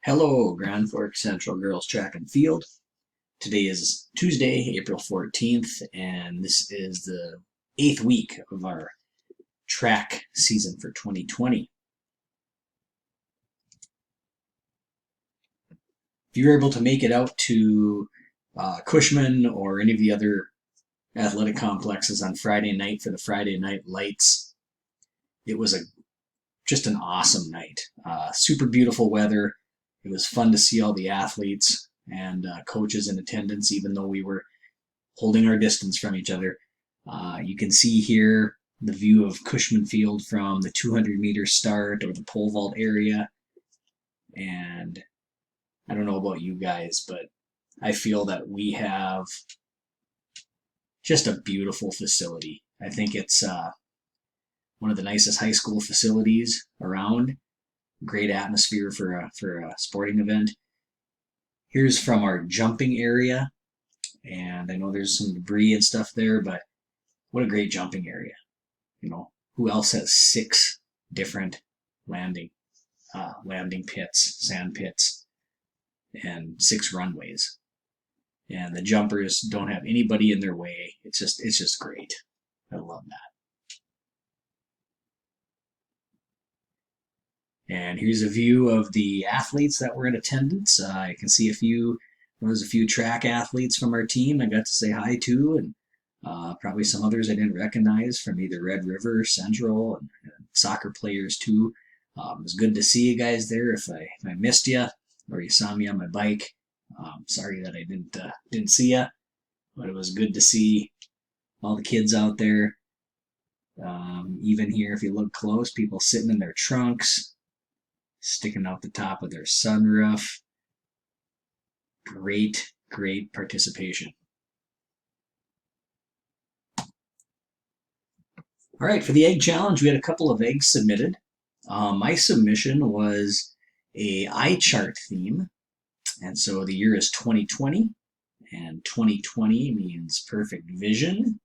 Hello, Grand Forks Central Girls Track and Field. Today is Tuesday, April 14th, and this is the 8th week of our track season for 2020. If you're able to make it out to Cushman or any of the other athletic complexes on Friday night for the Friday night lights, it was just an awesome night. Super beautiful weather. It was fun to see all the athletes and coaches in attendance, even though we were holding our distance from each other. You can see here the view of Cushman Field from the 200-meter start or the pole vault area. And I don't know about you guys, but I feel that we have just a beautiful facility. I think it's one of the nicest high school facilities around. Great atmosphere for a sporting event. Here's from our jumping area, and I know there's some debris and stuff there, but what a great jumping area. You know, who else has 6 different landing pits, sand pits, and 6 runways, and the jumpers don't have anybody in their way. It's just great. I love that. And here's a view of the athletes that were in attendance. I can see there was a few track athletes from our team I got to say hi to, and probably some others I didn't recognize from either Red River, Central, and soccer players too. It was good to see you guys there. If I missed you or you saw me on my bike, sorry that I didn't see you, but it was good to see all the kids out there. Even here, if you look close, people sitting in their trunks, sticking out the top of their sunroof. Great participation. All right, for the egg challenge, we had a couple of eggs submitted. My submission was a eye chart theme, and so the year is 2020, and 2020 means perfect vision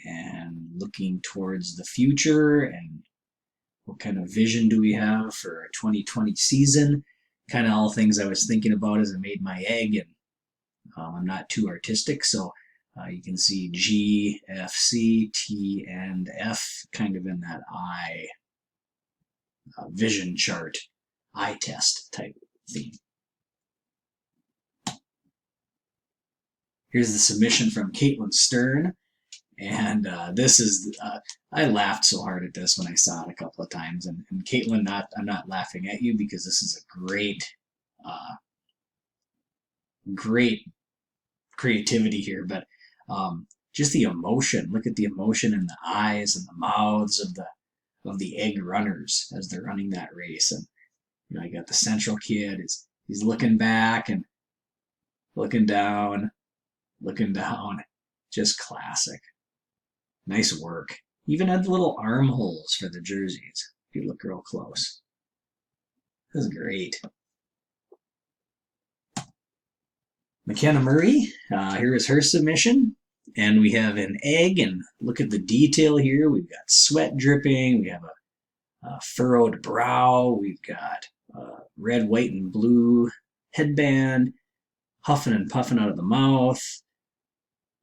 and looking towards the future, and what kind of vision do we have for our 2020 season? Kind of all things I was thinking about as I made my egg, and I'm not too artistic, so you can see G, F, C, T, and F kind of in that eye vision chart, eye test type theme. Here's the submission from Caitlin Stern. And this is, I laughed so hard at this when I saw it a couple of times. And Caitlin, I'm not laughing at you because this is a great creativity here. But just the emotion. Look at the emotion in the eyes and the mouths of the egg runners as they're running that race. And you know, you got the central kid. He's looking back and looking down. Just classic. Nice work. Even had the little armholes for the jerseys, if you look real close. This is great. McKenna Murray, here is her submission. And we have an egg, and look at the detail here. We've got sweat dripping. We have a furrowed brow. We've got red, white, and blue headband, huffing and puffing out of the mouth.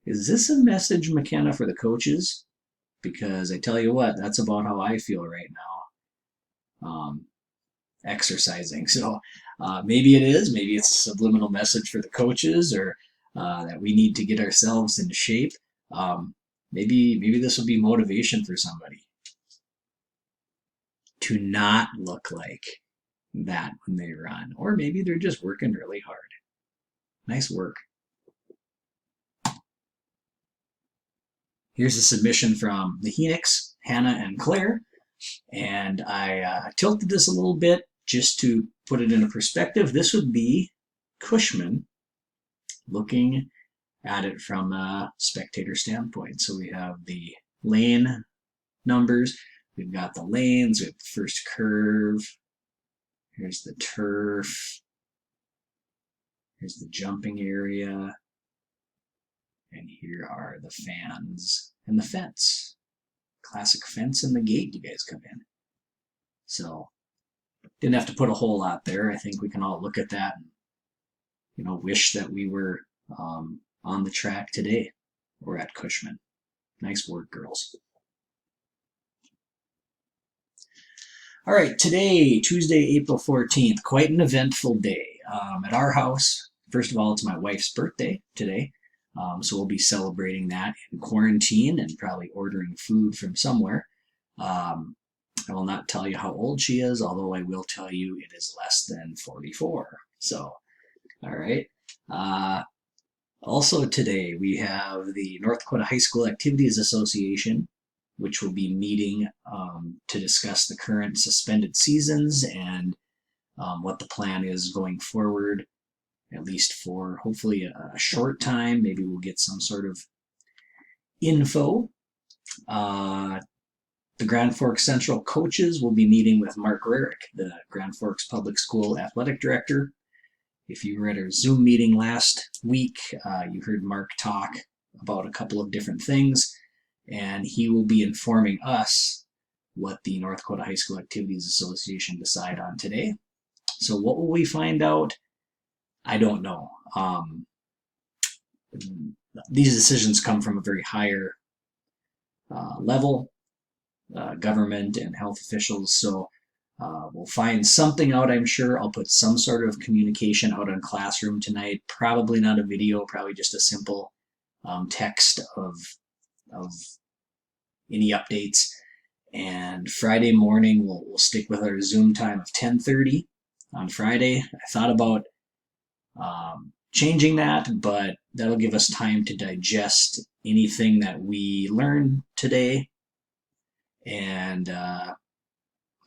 Is this a message, McKenna, for the coaches? Because I tell you what, that's about how I feel right now, exercising. So maybe it is. Maybe it's a subliminal message for the coaches, or that we need to get ourselves into shape. Maybe this will be motivation for somebody to not look like that when they run. Or maybe they're just working really hard. Nice work. Here's a submission from the Phoenix, Hannah and Claire. And I tilted this a little bit just to put it into perspective. This would be Cushman looking at it from a spectator standpoint. So we have the lane numbers. We've got the lanes. We have the first curve. Here's the turf. Here's the jumping area. And here are the fans and the fence. Classic fence and the gate you guys come in. So didn't have to put a whole lot there. I think we can all look at that and, wish that we were on the track today or at Cushman. Nice work, girls. All right, today, Tuesday, April 14th, quite an eventful day. At our house, first of all, it's my wife's birthday today, so we'll be celebrating that in quarantine and probably ordering food from somewhere. I will not tell you how old she is, although I will tell you it is less than 44. So, all right. Also today, we have the North Dakota High School Activities Association, which will be meeting to discuss the current suspended seasons and what the plan is going forward, at least for hopefully a short time. Maybe we'll get some sort of info. The Grand Forks Central coaches will be meeting with Mark Rarick, the Grand Forks Public School Athletic Director. If you were at our Zoom meeting last week, you heard Mark talk about a couple of different things, and he will be informing us what the North Dakota High School Activities Association decide on today. So what will we find out? I don't know. These decisions come from a very higher level, government and health officials, so we'll find something out, I'm sure. I'll put some sort of communication out on Classroom tonight, probably not a video, probably just a simple text of any updates. And Friday morning, we'll stick with our Zoom time of 10:30 on Friday. I thought about changing that, but that'll give us time to digest anything that we learned today, and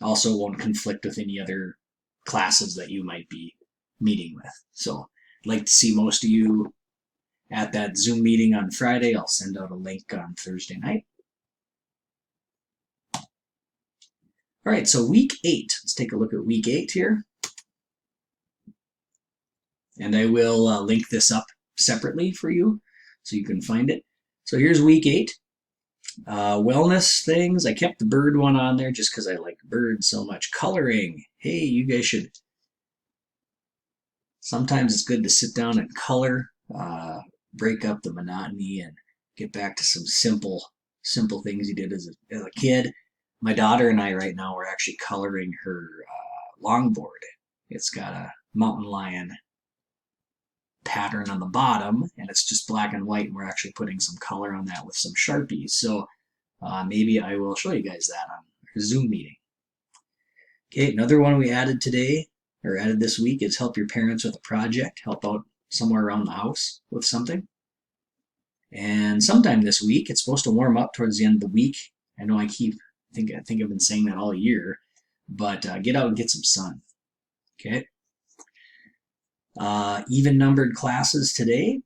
also won't conflict with any other classes that you might be meeting with. So I'd like to see most of you at that Zoom meeting on Friday. I'll send out a link on Thursday night. All right, so week 8. Let's take a look at week 8 here. And I will link this up separately for you so you can find it. So here's week 8. Wellness things. I kept the bird one on there just because I like birds so much. Coloring. Hey, you guys should. Sometimes it's good to sit down and color, break up the monotony, and get back to some simple things you did as a kid. My daughter and I right now are actually coloring her longboard. It's got a mountain lion pattern on the bottom, and it's just black and white, and we're actually putting some color on that with some Sharpies. So maybe I will show you guys that on our Zoom meeting. Okay, another one we added today, or added this week, is help your parents with a project. Help out somewhere around the house with something. And sometime this week, it's supposed to warm up towards the end of the week. I know I think I've been saying that all year, but get out and get some sun. Okay. Even numbered classes today,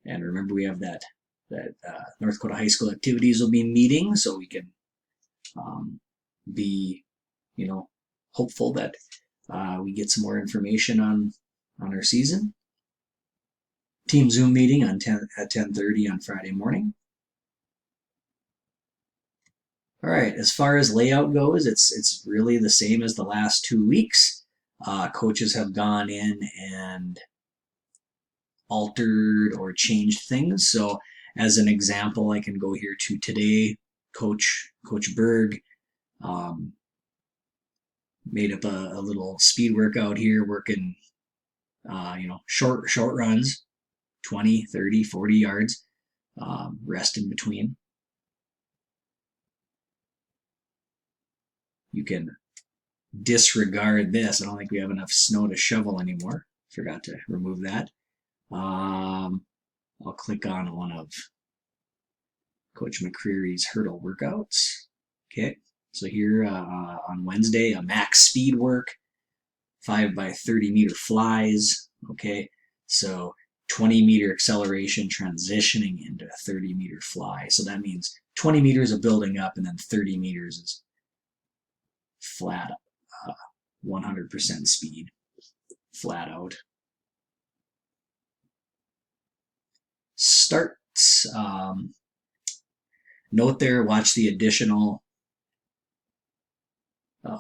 and remember we have that North Dakota High School Activities will be meeting, so we can be hopeful that we get some more information on our season. Team Zoom meeting at 10:30 on Friday morning. All right, as far as layout goes, it's really the same as the last 2 weeks. Coaches have gone in and altered or changed things. So as an example, I can go here to today. Coach Berg made up a little speed workout here, working short runs, 20, 30, 40 yards, rest in between. You can disregard this. I don't think we have enough snow to shovel anymore. Forgot to remove that. I'll click on one of Coach McCreary's hurdle workouts. Okay, so here on Wednesday, a max speed work, 5 by 30 meter flies. Okay, so 20 meter acceleration transitioning into a 30 meter fly. So that means 20 meters of building up, and then 30 meters is flat 100% speed, flat out. Starts. Note there, watch the additional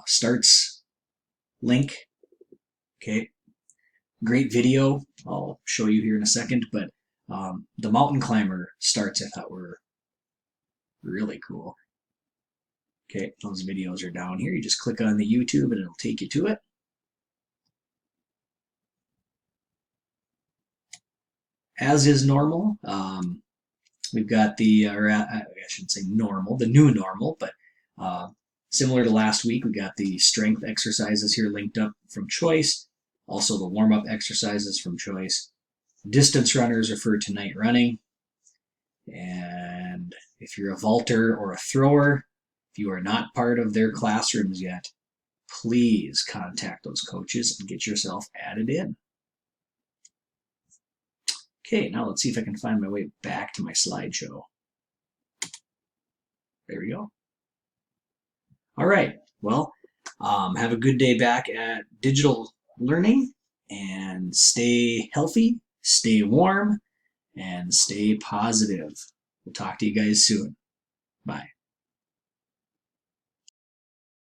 starts link. Okay, great video. I'll show you here in a second, but the mountain climber starts I thought were really cool. Okay, those videos are down here. You just click on the YouTube and it'll take you to it. As is normal, we've got the, or I shouldn't say normal, the new normal, but similar to last week, we got the strength exercises here linked up from choice. Also the warm-up exercises from choice. Distance runners are for tonight running. And if you're a vaulter or a thrower, if you are not part of their classrooms yet, please contact those coaches and get yourself added in. Okay, now let's see if I can find my way back to my slideshow. There we go. All right, well, have a good day back at digital learning, and stay healthy, stay warm, and stay positive. We'll talk to you guys soon. Bye.